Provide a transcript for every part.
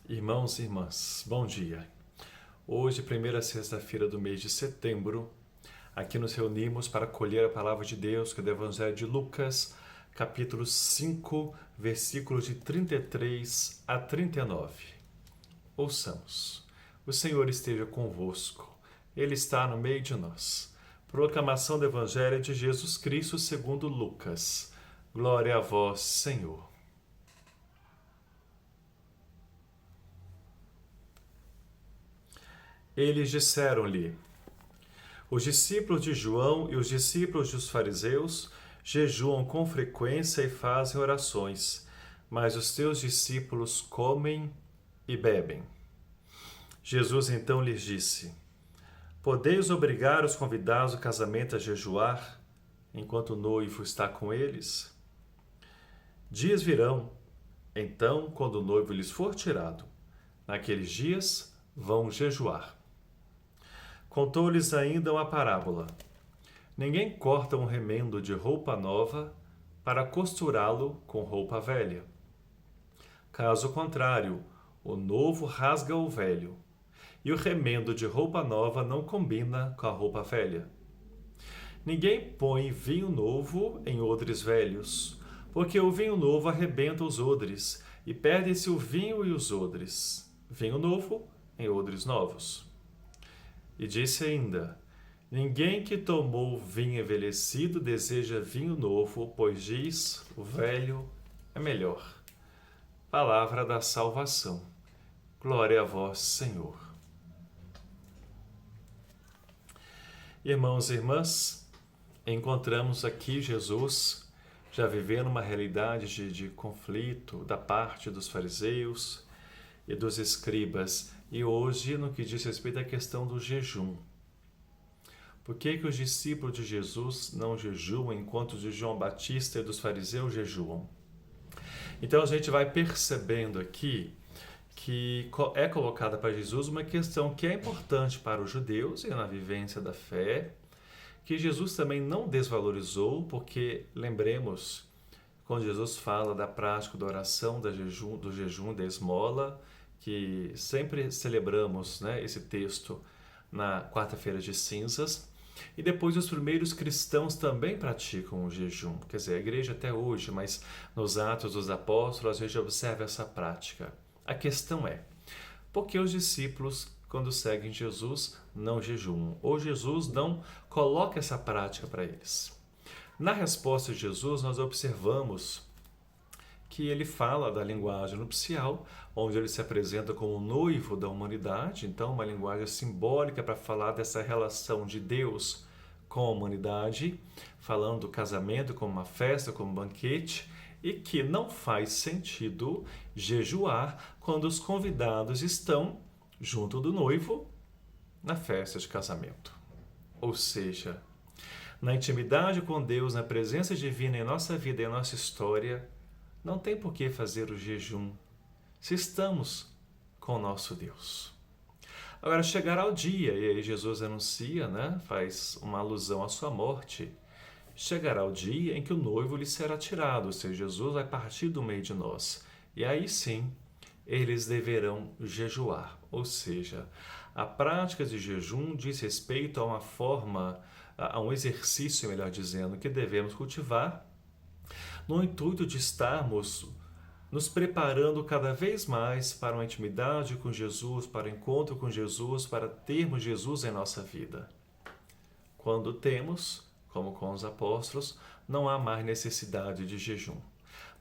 Irmãos e irmãs, bom dia. Hoje, primeira sexta-feira do mês de setembro, aqui nos reunimos para colher a palavra de Deus, que é do Evangelho de Lucas, capítulo 5, versículos de 33 a 39. Ouçamos. O Senhor esteja convosco. Ele está no meio de nós. Proclamação do Evangelho de Jesus Cristo segundo Lucas. Glória a vós, Senhor. Eles disseram-lhe: os discípulos de João e os discípulos dos fariseus jejuam com frequência e fazem orações, mas os teus discípulos comem e bebem. Jesus então lhes disse: podeis obrigar os convidados ao casamento a jejuar, enquanto o noivo está com eles? Dias virão, então, quando o noivo lhes for tirado. Naqueles dias vão jejuar. Contou-lhes ainda uma parábola. Ninguém corta um remendo de roupa nova para costurá-lo com roupa velha. Caso contrário, o novo rasga o velho, e o remendo de roupa nova não combina com a roupa velha. Ninguém põe vinho novo em odres velhos, porque o vinho novo arrebenta os odres, e perde-se o vinho e os odres. Vinho novo em odres novos. E disse ainda: ninguém que tomou vinho envelhecido deseja vinho novo, pois diz: o velho é melhor. Palavra da salvação. Glória a vós, Senhor. Irmãos e irmãs, encontramos aqui Jesus já vivendo uma realidade de conflito da parte dos fariseus e dos escribas, e hoje no que diz respeito à questão do jejum. Por que os discípulos de Jesus não jejuam enquanto os de João Batista e dos fariseus jejuam? Então a gente vai percebendo aqui que é colocada para Jesus uma questão que é importante para os judeus e na vivência da fé, que Jesus também não desvalorizou, porque lembremos, quando Jesus fala da prática da oração, do jejum, da esmola, que sempre celebramos, né, esse texto na quarta-feira de cinzas, e depois os primeiros cristãos também praticam o jejum, quer dizer, a igreja até hoje, mas nos Atos dos Apóstolos a gente observa essa prática. A questão é, por que os discípulos, quando seguem Jesus, não jejuam? Ou Jesus não coloca essa prática para eles? Na resposta de Jesus, nós observamos que ele fala da linguagem nupcial, onde ele se apresenta como noivo da humanidade, então uma linguagem simbólica para falar dessa relação de Deus com a humanidade, falando do casamento como uma festa, como um banquete, e que não faz sentido jejuar quando os convidados estão junto do noivo na festa de casamento. Ou seja, na intimidade com Deus, na presença divina em nossa vida e em nossa história, não tem por que fazer o jejum se estamos com o nosso Deus. Agora chegará o dia, e aí Jesus anuncia, né, faz uma alusão à sua morte. Chegará o dia em que o noivo lhe será tirado, ou seja, Jesus vai partir do meio de nós. E aí sim, eles deverão jejuar. Ou seja, a prática de jejum diz respeito a uma forma, a um exercício, melhor dizendo, que devemos cultivar no intuito de estarmos nos preparando cada vez mais para uma intimidade com Jesus, para o encontro com Jesus, para termos Jesus em nossa vida. Quando temos, como com os apóstolos, não há mais necessidade de jejum.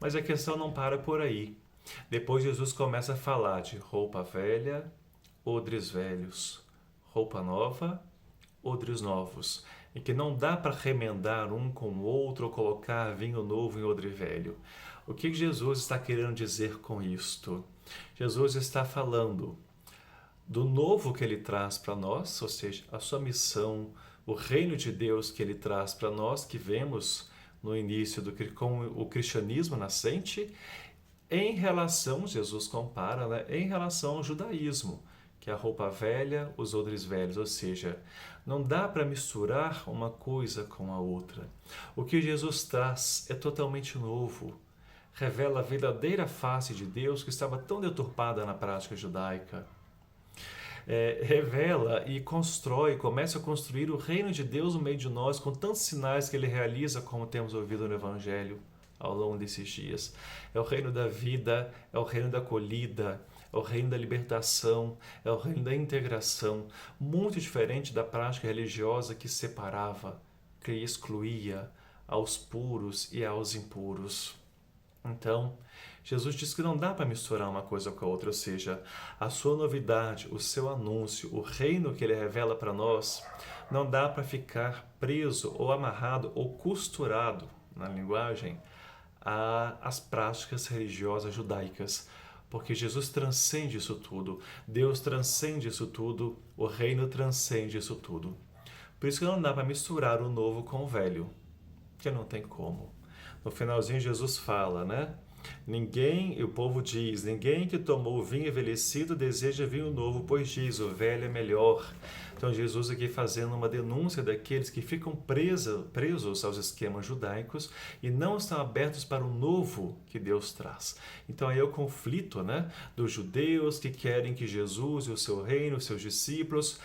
Mas a questão não para por aí. Depois Jesus começa a falar de roupa velha, odres velhos, roupa nova, odres novos, e que não dá para remendar um com o outro ou colocar vinho novo em odre velho. O que Jesus está querendo dizer com isto? Jesus está falando do novo que ele traz para nós, ou seja, a sua missão, o reino de Deus que ele traz para nós, que vemos no início com o cristianismo nascente, em relação, Jesus compara, né, em relação ao judaísmo, que é a roupa velha, os odres velhos, ou seja, não dá para misturar uma coisa com a outra. O que Jesus traz é totalmente novo, revela a verdadeira face de Deus que estava tão deturpada na prática judaica. Revela e começa a construir o reino de Deus no meio de nós com tantos sinais que ele realiza, como temos ouvido no Evangelho ao longo desses dias. É o reino da vida, é o reino da acolhida, é o reino da libertação, é o reino da integração, muito diferente da prática religiosa que separava, que excluía aos puros e aos impuros. Então, Jesus diz que não dá para misturar uma coisa com a outra, ou seja, a sua novidade, o seu anúncio, o reino que ele revela para nós, não dá para ficar preso ou amarrado ou costurado, na linguagem, às práticas religiosas judaicas, porque Jesus transcende isso tudo, Deus transcende isso tudo, o reino transcende isso tudo. Por isso que não dá para misturar o novo com o velho, porque não tem como. No finalzinho Jesus fala, né? O povo diz, ninguém que tomou vinho envelhecido deseja vinho novo, pois diz, o velho é melhor. Então Jesus aqui fazendo uma denúncia daqueles que ficam presos aos esquemas judaicos e não estão abertos para o novo que Deus traz. Então aí é o conflito, né, dos judeus que querem que Jesus e o seu reino, os seus discípulos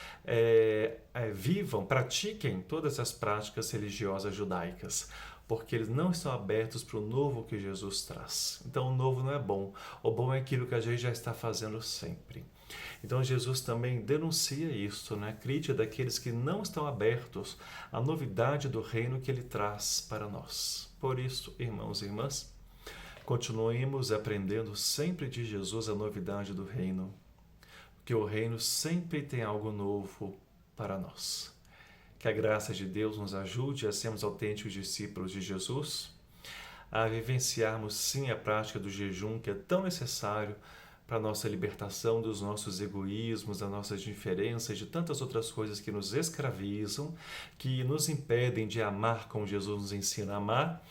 vivam, pratiquem todas as práticas religiosas judaicas, porque eles não estão abertos para o novo que Jesus traz. Então o novo não é bom, o bom é aquilo que a gente já está fazendo sempre. Então Jesus também denuncia isso, né? Crítica daqueles que não estão abertos à novidade do reino que ele traz para nós. Por isso, irmãos e irmãs, continuemos aprendendo sempre de Jesus a novidade do reino, porque o reino sempre tem algo novo para nós. Que a graça de Deus nos ajude a sermos autênticos discípulos de Jesus, a vivenciarmos sim a prática do jejum, que é tão necessário para a nossa libertação dos nossos egoísmos, das nossas diferenças, de tantas outras coisas que nos escravizam, que nos impedem de amar como Jesus nos ensina a amar,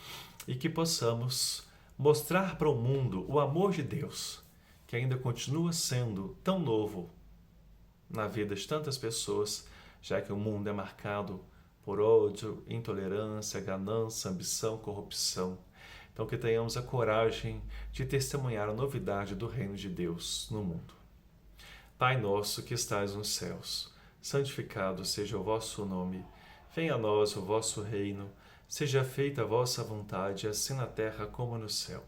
e que possamos mostrar para o mundo o amor de Deus, que ainda continua sendo tão novo na vida de tantas pessoas, já que o mundo é marcado por ódio, intolerância, ganância, ambição, corrupção. Então que tenhamos a coragem de testemunhar a novidade do reino de Deus no mundo. Pai nosso que estais nos céus, santificado seja o vosso nome. Venha a nós o vosso reino. Seja feita a vossa vontade, assim na terra como no céu.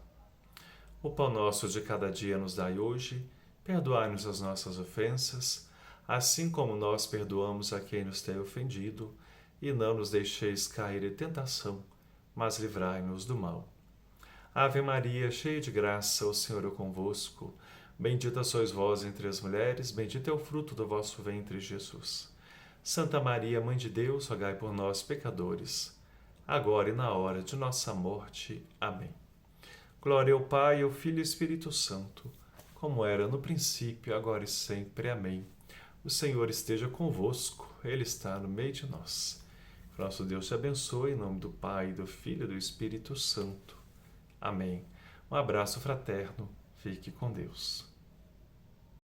O pão nosso de cada dia nos dai hoje. Perdoai-nos as nossas ofensas, assim como nós perdoamos a quem nos tem ofendido, e não nos deixeis cair em tentação, mas livrai-nos do mal. Ave Maria, cheia de graça, o Senhor é convosco. Bendita sois vós entre as mulheres, bendito é o fruto do vosso ventre, Jesus. Santa Maria, Mãe de Deus, rogai por nós, pecadores, agora e na hora de nossa morte. Amém. Glória ao Pai, ao Filho e ao Espírito Santo, como era no princípio, agora e sempre. Amém. O Senhor esteja convosco, Ele está no meio de nós. Que nosso Deus te abençoe, em nome do Pai, do Filho e do Espírito Santo. Amém. Um abraço fraterno. Fique com Deus.